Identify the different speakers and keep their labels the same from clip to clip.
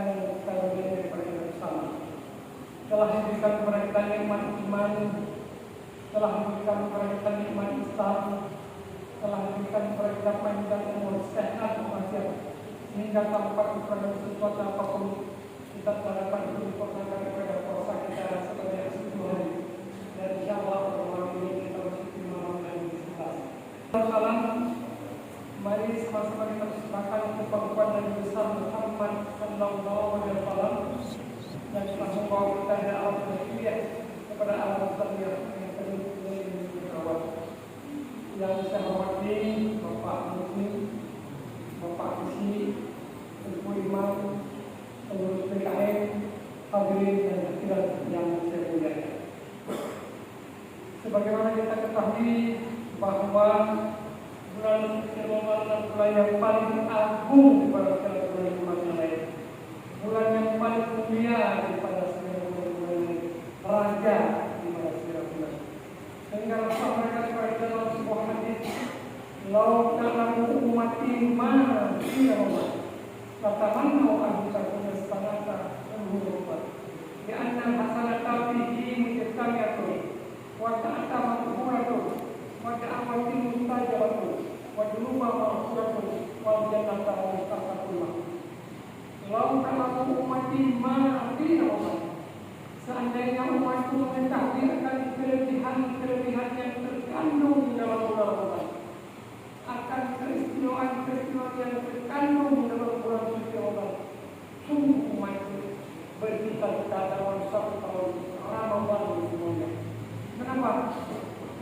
Speaker 1: yang karunia daripada kita bersama. Telah diberikan kepada kita nikmat iman, telah diberikan kepada kita nikmat Islam, telah diberikan kepada kita panjang umur, sehat walafiat, sehingga tanpa kekurangan sesuatu apapun kita telah dapat menyempurnakan kepada puasa kita sebanyak 10 hari. Dan insyaallah malam ini kita masuk malam yang ke-11. Salam, mari sama-sama kita persembahkan untuk pangkuan Nabi besar Muhammad sallallahu alaihi wasallam dan langsung bawa kita ke alam berhidayah kepada alam tarbiyah yang penuh dengan kerawat. Yang saya hormati Bapak Muslim, Bapak Isi, Ibu Imam, pengurus PKM, hadirin dan hadirat yang saya muliakan. Sebagaimana kita ketahui bahwa bulan Ramadan adalah bulan yang paling agung daripada bulan yang lain, bulan yang paling mulia daripada segala bulan lain, raja daripada segala bulan. Sehingga Rasul berkata dalam sebuah hadis, "Lau kana ummati ma fi Ramadan, fatamannu an takuna sanata umur di anna hasanata fihi mujtamiyatun wa ta'ata maqburatun wa da'awatin mustajabatun wa dunuba maghfuratun wal jannata mustaqatun." Lau kana ummati ma fi Ramadan, seandainya umatku mengetahui akan kelebihan-kelebihan yang terkandung di dalam bulan Ramadan, akan keistimewaan-keistimewaan yang terkandung di dalam bulan suci Ramadan, sungguh umatku bercita-cita dalam satu tahun Ramadan semuanya. Kenapa?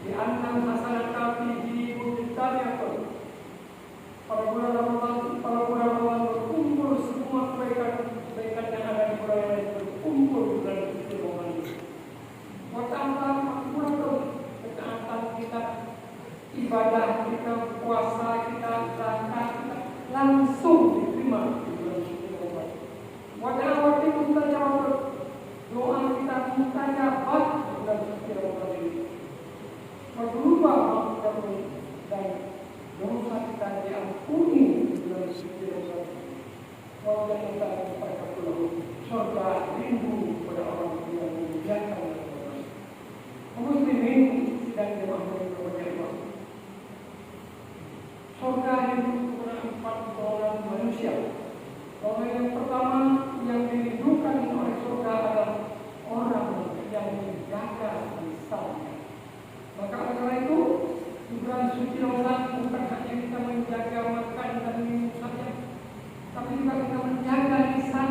Speaker 1: Di annam hasanata fihi mujtamiyatun. Pada bulan Ramadan berkumpul semua kebaikan yang ada di bulan lain, berkumpul di bulan suci Ramadan. Wataatan makmurun, ketaatan kita, ibadah kita, puasa kita, zakat kita langsung diterima di bulan suci Ramadan. Wadawati mustajabah, doa kita mustajabat di bulan suci Ramadan ini. Berubah maksudnya dan dosa kita diampuni di bulan suci Ramadan. Wajah kita kepada pulau surga rindu pada orang yang memuliakan Ramadan. Muslimin dan jemaah yang berbahagia. Surga itu kepada 4 golongan manusia. Golongan yang pertama yang dirindukan oleh surga adalah orang yang menjaga lisannya. Maka oleh karena itu, di bulan suci Ramadan bukan hanya kita menjaga makan dan minum saja, tapi juga kita menjaga lisan.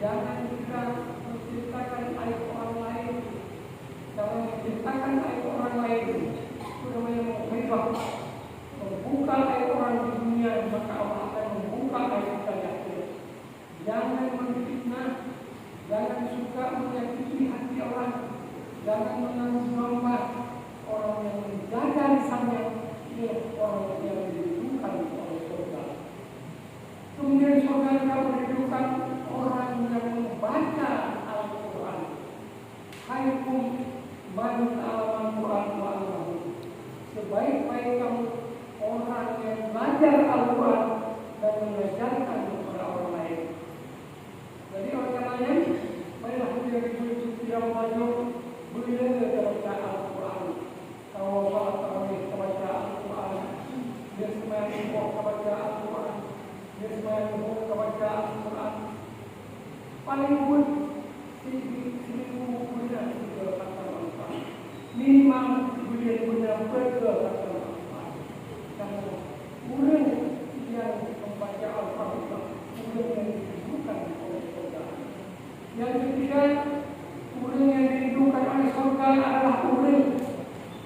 Speaker 1: Jangan kita menciptakan aib orang lain. Kalau menciptakan aib orang lain, itu namanya menghibah, membuka aib orang di dunia, maka Allah akan membuka aib kita di akhirat. Jangan menfitnah, jangan suka menyakiti hati orang, jangan menangis domba. Orang yang menjaga lisannya, ini orang yang dirindukan oleh surga. Kemudian surga juga merindukan orang yang membaca Al-Quran. Khairukum man ta'allama Al-Quran wa 'allamahu. Sebaik-baik kamu orang yang belajar Al-Quran dan mengajarkan kepada orang lain. Jadi oleh karenanya, marilah kita tidak maju belajar Al-Quran. Kalau sholat tarawih kebaca Al-Quran, dia semayang subuh kebaca Al-Quran, dia semayang subuh kebaca Al-Quran. Paling pun 1000 bulan juga kata Al-Quran. Minimal bulan berdoa kata Al-Quran. Karena orang yang membaca Al-Quran itu yang dirindukan oleh surga. Yang ketiga, orang yang dirindukan oleh surga adalah orang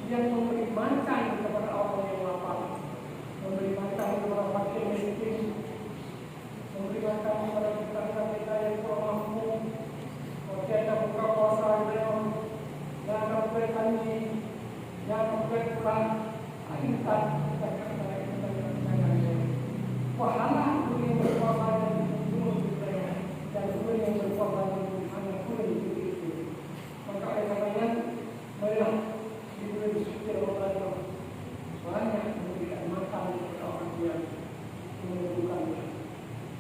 Speaker 1: yang memberi makan kepada orang yang lapar, memberi makan kepada fakir miskin, memberi makan kepada kita yang kurang mampu. Kita buka puasa yang memberi kami, yang memberi pulang, intan kita. Wahana